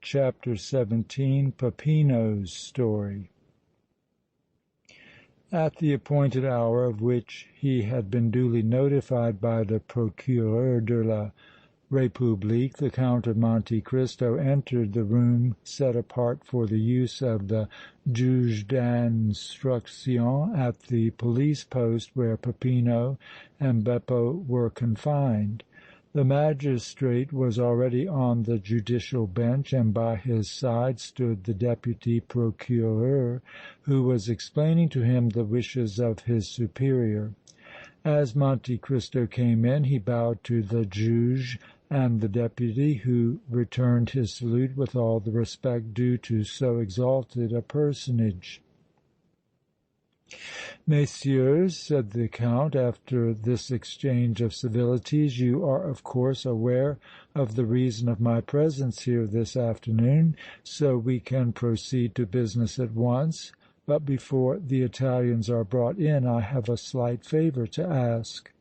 Chapter 17 Peppino's Story At the appointed hour of which he had been duly notified by the Procureur de la République, the Count of Monte Cristo entered the room set apart for the use of the Juge d'Instruction at the police post where Peppino and Beppo were confined. The magistrate was already on the judicial bench and by his side stood the deputy procureur, who was explaining to him the wishes of his superior. As Monte Cristo came in, he bowed to the Juge and the deputy, who returned his salute with all the respect due to so exalted a personage. "Messieurs," said the Count, after this exchange of civilities, "you are, of course, aware of the reason of my presence here this afternoon, so we can proceed to business at once. But before the Italians are brought in I have a slight favor to ask."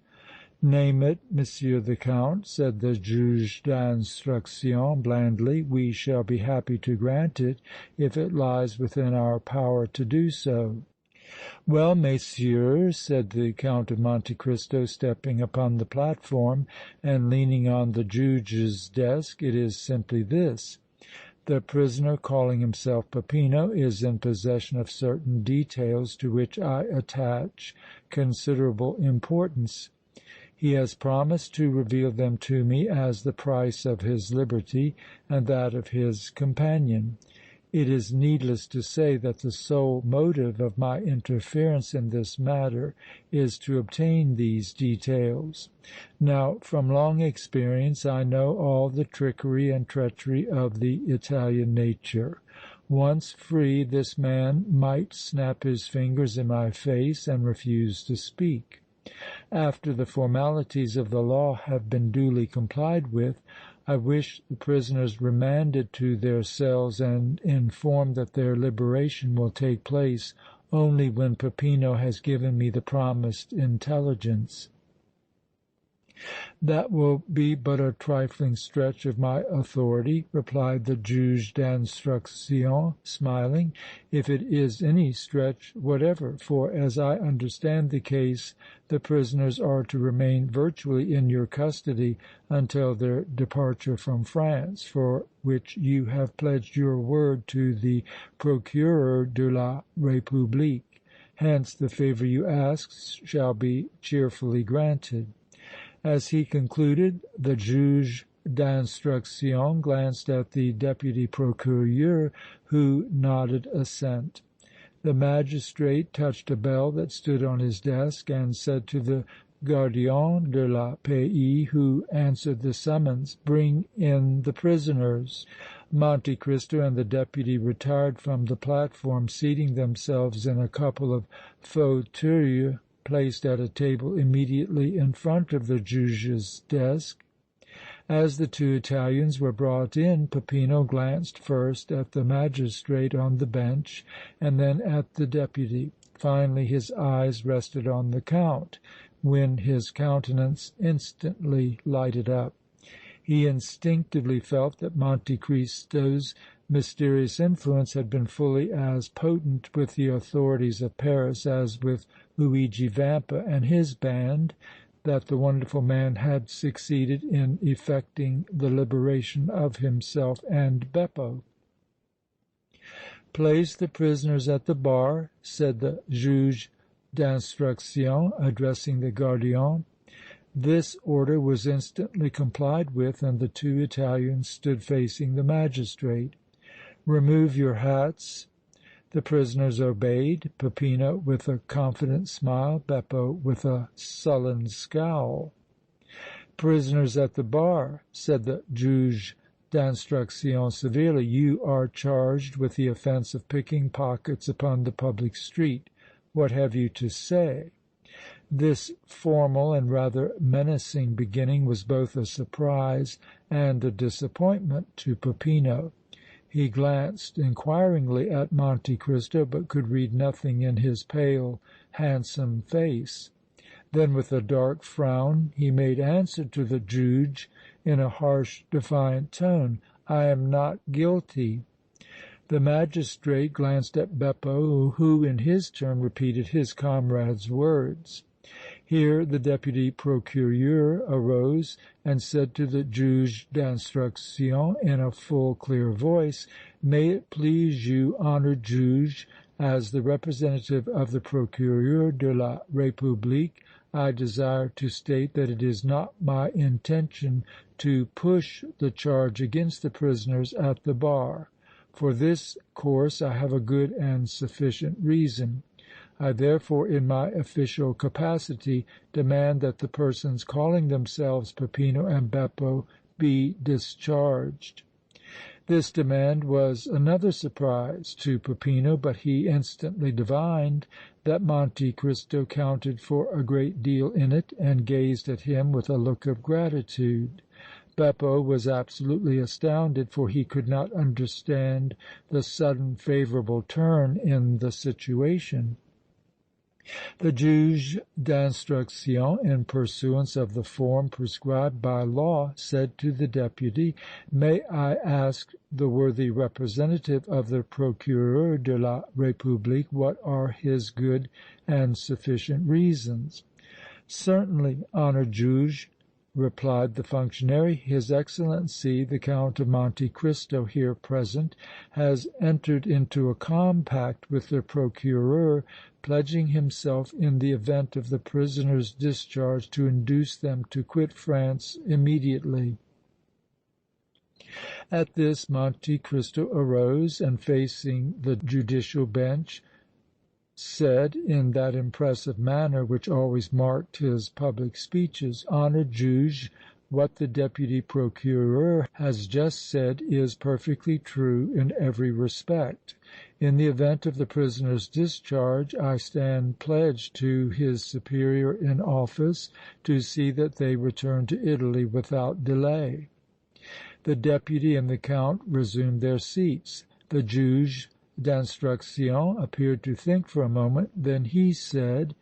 "Name it, Monsieur the Count," said the Juge d'Instruction blandly. "We shall be happy to grant it if it lies within our power to do so." "Well, messieurs," said the Count of Monte Cristo, stepping upon the platform and leaning on the Juge's desk, "it is simply this. The prisoner, calling himself Peppino, is in possession of certain details to which I attach considerable importance. He has promised to reveal them to me as the price of his liberty and that of his companion. It is needless to say that the sole motive of my interference in this matter is to obtain these details. Now, from long experience, I know all the trickery and treachery of the Italian nature. Once free, this man might snap his fingers in my face and refuse to speak. After the formalities of the law have been duly complied with, I wish the prisoners remanded to their cells and informed that their liberation will take place only when Peppino has given me the promised intelligence." "That will be but a trifling stretch of my authority," replied the Juge d'Instruction, smiling, "if it is any stretch whatever, for, as I understand the case, the prisoners are to remain virtually in your custody until their departure from France, for which you have pledged your word to the Procureur de la République. Hence the favor you ask shall be cheerfully granted." As he concluded, the Juge d'Instruction glanced at the Deputy Procureur, who nodded assent. The magistrate touched a bell that stood on his desk and said to the Gardien de la Paix, who answered the summons, "Bring in the prisoners." Monte Cristo and the Deputy retired from the platform, seating themselves in a couple of fauteuils placed at a table immediately in front of the Juge's desk. As the two Italians were brought in, Peppino glanced first at the magistrate on the bench and then at the Deputy. Finally his eyes rested on the Count, when his countenance instantly lighted up. He instinctively felt that Monte Cristo's mysterious influence had been fully as potent with the authorities of Paris as with Luigi Vampa and his band, that the wonderful man had succeeded in effecting the liberation of himself and Beppo. "Place the prisoners at the bar," said the Juge d'Instruction, addressing the Gardien. This order was instantly complied with, and the two Italians stood facing the magistrate. "Remove your hats." The prisoners obeyed, Peppino with a confident smile, Beppo with a sullen scowl. "Prisoners at the bar," said the Juge d'Instruction severely, "you are charged with the offense of picking pockets upon the public street. What have you to say?" This formal and rather menacing beginning was both a surprise and a disappointment to Peppino. He glanced inquiringly at Monte Cristo, but could read nothing in his pale, handsome face. Then, with a dark frown, he made answer to the Juge in a harsh, defiant tone. "I am not guilty." The magistrate glanced at Beppo, who in his turn repeated his comrade's words. Here the Deputy Procureur arose and said to the Juge d'Instruction in a full, clear voice, "May it please you, honored Juge, as the representative of the Procureur de la République, I desire to state that it is not my intention to push the charge against the prisoners at the bar. For this course I have a good and sufficient reason. I therefore, in my official capacity, demand that the persons calling themselves Peppino and Beppo be discharged." This demand was another surprise to Peppino, but he instantly divined that Monte Cristo counted for a great deal in it and gazed at him with a look of gratitude. Beppo was absolutely astounded, for he could not understand the sudden favorable turn in the situation. The Juge d'Instruction, in pursuance of the form prescribed by law, said to the Deputy, "May I ask the worthy representative of the Procureur de la République what are his good and sufficient reasons?" "Certainly, honored Juge," replied the functionary. "His Excellency, the Count of Monte Cristo, here present, has entered into a compact with the Procureur, pledging himself in the event of the prisoners' discharge to induce them to quit France immediately." At this Monte Cristo arose and, facing the judicial bench, said, in that impressive manner which always marked his public speeches, "Honored Juge, what the Deputy Procureur has just said is perfectly true in every respect. In the event of the prisoners' discharge, I stand pledged to his superior in office to see that they return to Italy without delay." The Deputy and the Count resumed their seats. The Juge d'Instruction appeared to think for a moment, then he said,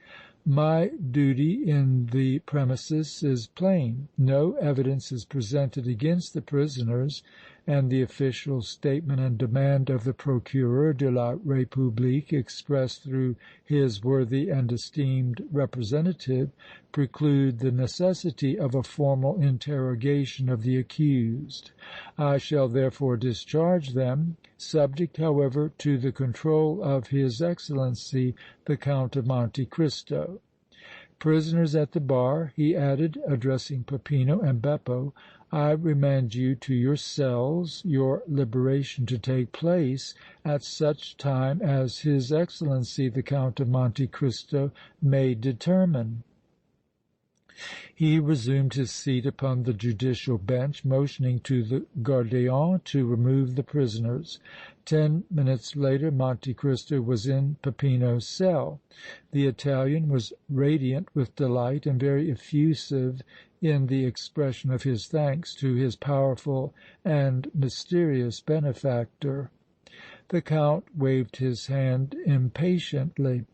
"My duty in the premises is plain. No evidence is presented against the prisoners, and the official statement and demand of the Procureur de la République, expressed through his worthy and esteemed representative, preclude the necessity of a formal interrogation of the accused. I shall therefore discharge them, subject, however, to the control of His Excellency the Count of Monte Cristo. Prisoners at the bar," he added, addressing Peppino and Beppo, "I remand you to your cells, your liberation to take place at such time as His Excellency the Count of Monte Cristo may determine." He resumed his seat upon the judicial bench, motioning to the gardien to remove the prisoners. 10 minutes later Monte Cristo was in Peppino's cell. The Italian was radiant with delight and very effusive in the expression of his thanks to his powerful and mysterious benefactor. The Count waved his hand impatiently.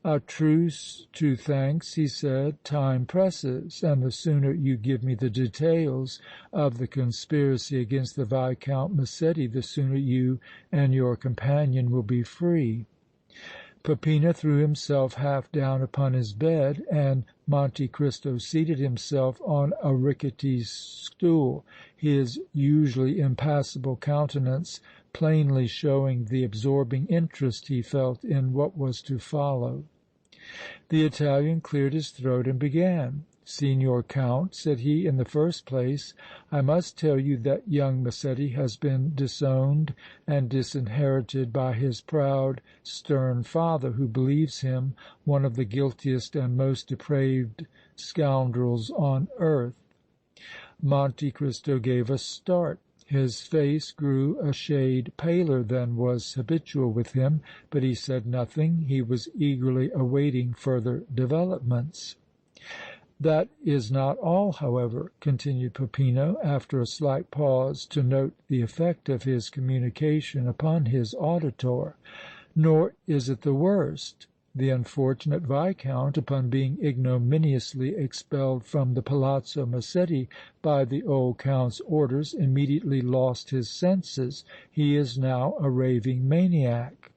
"A truce to thanks," he said. "Time presses, and the sooner you give me the details of the conspiracy against the Viscount Massetti, the sooner you and your companion will be free." Peppino threw himself half down upon his bed, and Monte Cristo seated himself on a rickety stool, his usually impassible countenance plainly showing the absorbing interest he felt in what was to follow. The Italian cleared his throat and began. "Signor Count," said he, "in the first place I must tell you that young Massetti has been disowned and disinherited by his proud, stern father, who believes him one of the guiltiest and most depraved scoundrels on earth." Monte Cristo gave a start. His face grew a shade paler than was habitual with him, but he said nothing. He was eagerly awaiting further developments. "That is not all, however," continued Peppino, after a slight pause to note the effect of his communication upon his auditor. "Nor is it the worst. The unfortunate Viscount, upon being ignominiously expelled from the Palazzo Massetti by the old Count's orders, immediately lost his senses. He is now a raving maniac."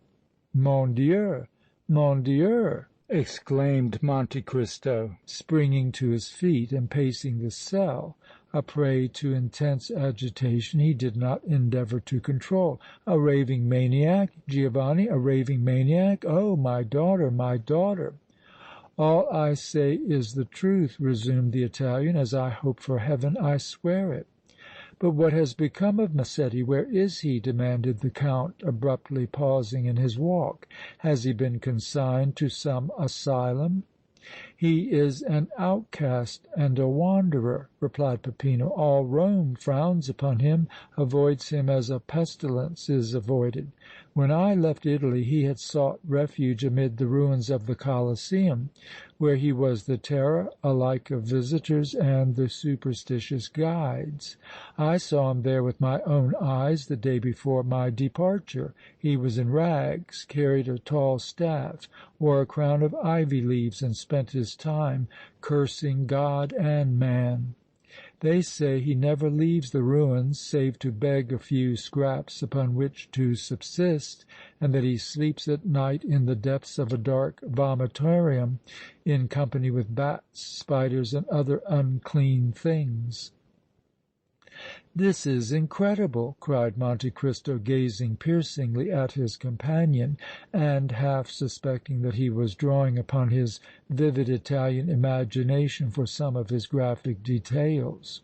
"Mon Dieu! Mon Dieu!" exclaimed Monte Cristo, springing to his feet and pacing the cell, a prey to intense agitation he did not endeavor to control. "A raving maniac, Giovanni, a raving maniac! Oh! my daughter, my daughter!" "All I say is the truth," resumed the Italian. "As I hope for Heaven, I swear it!" "But what has become of Massetti? Where is he?" demanded the Count, abruptly pausing in his walk. "Has he been consigned to some asylum?" "He is an outcast and a wanderer," replied Peppino. "All Rome frowns upon him, avoids him as a pestilence is avoided. When I left Italy he had sought refuge amid the ruins of the Colosseum, where he was the terror alike of visitors and the superstitious guides. I saw him there with my own eyes the day before my departure. He was in rags, carried a tall staff, wore a crown of ivy leaves and spent his time cursing God and man. They say he never leaves the ruins save to beg a few scraps upon which to subsist, and that he sleeps at night in the depths of a dark vomitorium in company with bats, spiders and other unclean things." "This is incredible!" cried Monte Cristo, gazing piercingly at his companion and half suspecting that he was drawing upon his vivid Italian imagination for some of his graphic details.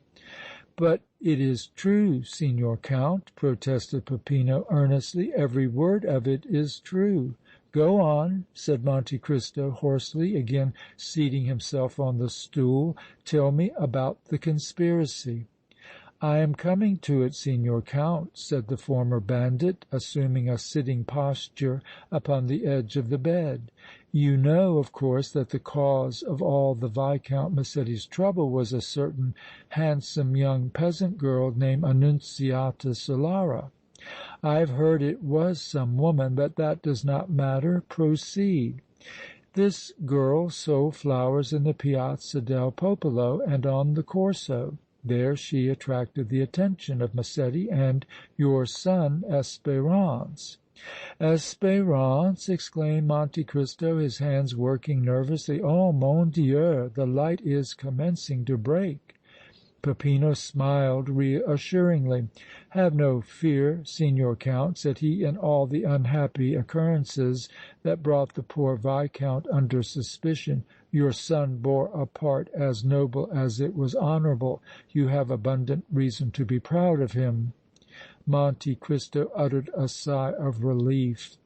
"But it is true, Signor Count," protested Peppino, earnestly. "Every word of it is true." "Go on," said Monte Cristo, hoarsely, again seating himself on the stool. "Tell me about the conspiracy." "I am coming to it, Signor Count," said the former bandit, assuming a sitting posture upon the edge of the bed. "You know, of course, that the cause of all the Viscount Massetti's trouble was a certain handsome young peasant girl named Annunziata Solara." "I have heard it was some woman, but that does not matter. Proceed." "This girl sold flowers in the Piazza del Popolo and on the Corso. There she attracted the attention of Massetti and your son Espérance." "Espérance!" exclaimed Monte Cristo, his hands working nervously. "Oh! Mon Dieu! The light is commencing to break!" Peppino smiled reassuringly. "Have no fear, Signor Count," said he. "In all the unhappy occurrences that brought the poor Viscount under suspicion, your son bore a part as noble as it was honorable. You have abundant reason to be proud of him." Monte Cristo uttered a sigh of relief.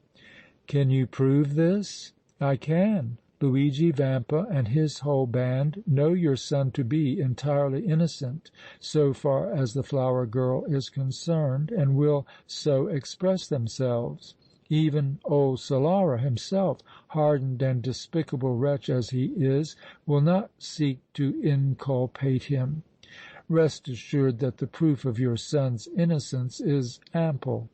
"Can you prove this?" "I can. Luigi Vampa and his whole band know your son to be entirely innocent so far as the flower girl is concerned, and will so express themselves. Even old Solara himself, hardened and despicable wretch as he is, will not seek to inculpate him. Rest assured that the proof of your son's innocence is ample.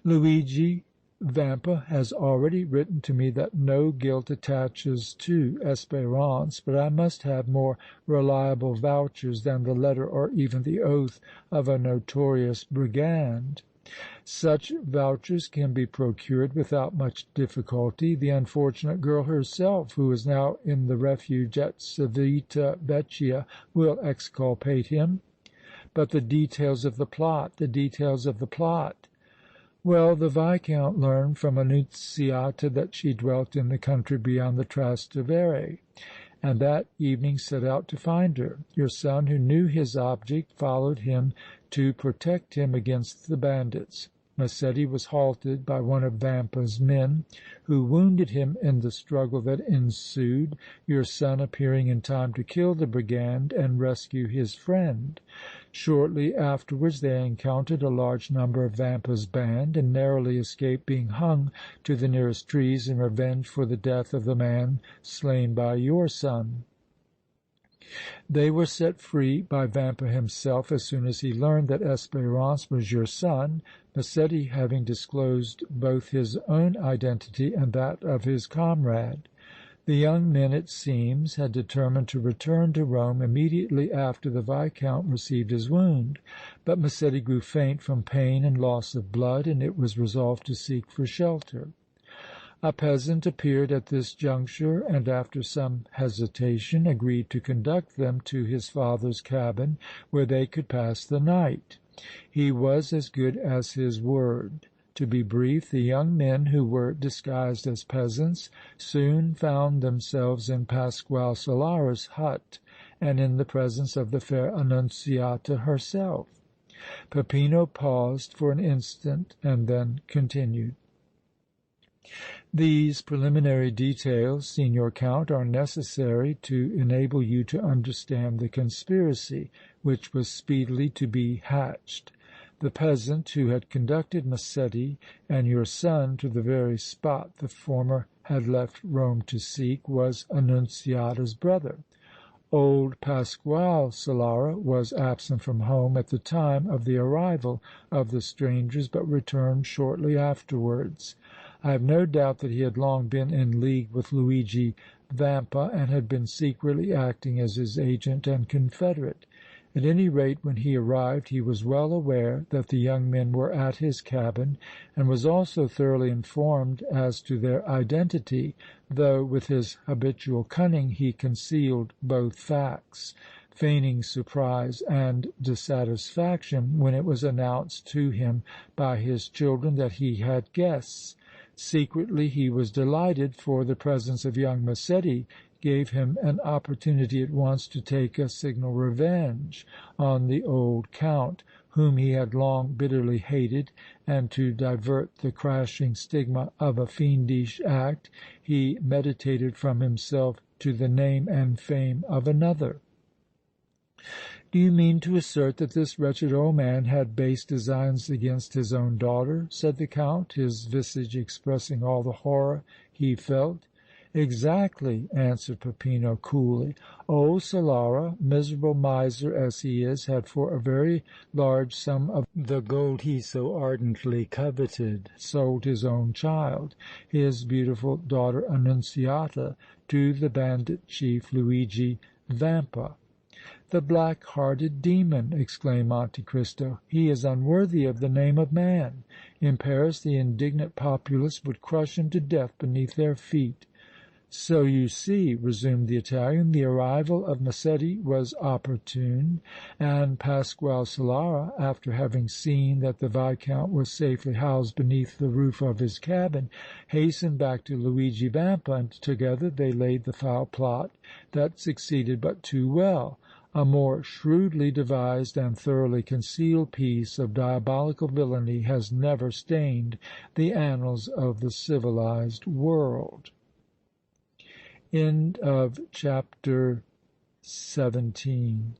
Luigi Vampa has already written to me that no guilt attaches to Espérance, but I must have more reliable vouchers than the letter or even the oath of a notorious brigand. Such vouchers can be procured without much difficulty. The unfortunate girl herself, who is now in the Refuge at Civita Vecchia, will exculpate him. But the details of the plot, the details of the plot! Well, the Viscount learned from Annunziata that she dwelt in the country beyond the Trastevere, and that evening set out to find her. Your son, who knew his object, followed him to protect him against the bandits. Massetti was halted by one of Vampa's men, who wounded him in the struggle that ensued, your son appearing in time to kill the brigand and rescue his friend. Shortly afterwards they encountered a large number of Vampa's band and narrowly escaped being hung to the nearest trees in revenge for the death of the man slain by your son. They were set free by Vampa himself as soon as he learned that Espérance was your son. Massetti having disclosed both his own identity and that of his comrade. The young men, it seems, had determined to return to Rome immediately after the Viscount received his wound, but Massetti grew faint from pain and loss of blood, and it was resolved to seek for shelter. A peasant appeared at this juncture and, after some hesitation, agreed to conduct them to his father's cabin, where they could pass the night. He was as good as his word. To be brief, the young men, who were disguised as peasants, soon found themselves in Pasquale Solara's hut and in the presence of the fair Annunziata herself. Peppino paused for an instant and then continued. These preliminary details, Signor Count, are necessary to enable you to understand the conspiracy which was speedily to be hatched. The peasant who had conducted Massetti and your son to the very spot the former had left Rome to seek was Annunziata's brother. Old Pasquale Solara was absent from home at the time of the arrival of the strangers, but returned shortly afterwards. I have no doubt that he had long been in league with Luigi Vampa and had been secretly acting as his agent and confederate. At any rate, when he arrived, he was well aware that the young men were at his cabin and was also thoroughly informed as to their identity, though with his habitual cunning he concealed both facts, feigning surprise and dissatisfaction when it was announced to him by his children that he had guests. Secretly he was delighted, for the presence of young Massetti gave him an opportunity at once to take a signal revenge on the old Count, whom he had long bitterly hated, and to divert the crashing stigma of a fiendish act he meditated from himself to the name and fame of another. Do you mean to assert that this wretched old man had base designs against his own daughter? Said the Count, his visage expressing all the horror he felt. Exactly, answered Peppino, coolly. Old Solara, miserable miser as he is, had for a very large sum of the gold he so ardently coveted sold his own child, his beautiful daughter Annunziata, to the bandit chief Luigi Vampa. The black-hearted demon! Exclaimed Monte Cristo. He is unworthy of the name of man. In Paris the indignant populace would crush him to death beneath their feet. So you see, resumed the Italian, the arrival of Massetti was opportune, and Pasquale Solara, after having seen that the Viscount was safely housed beneath the roof of his cabin, hastened back to Luigi Vampa, and together they laid the foul plot that succeeded but too well. A more shrewdly devised and thoroughly concealed piece of diabolical villainy has never stained the annals of the civilized world. End of chapter 17.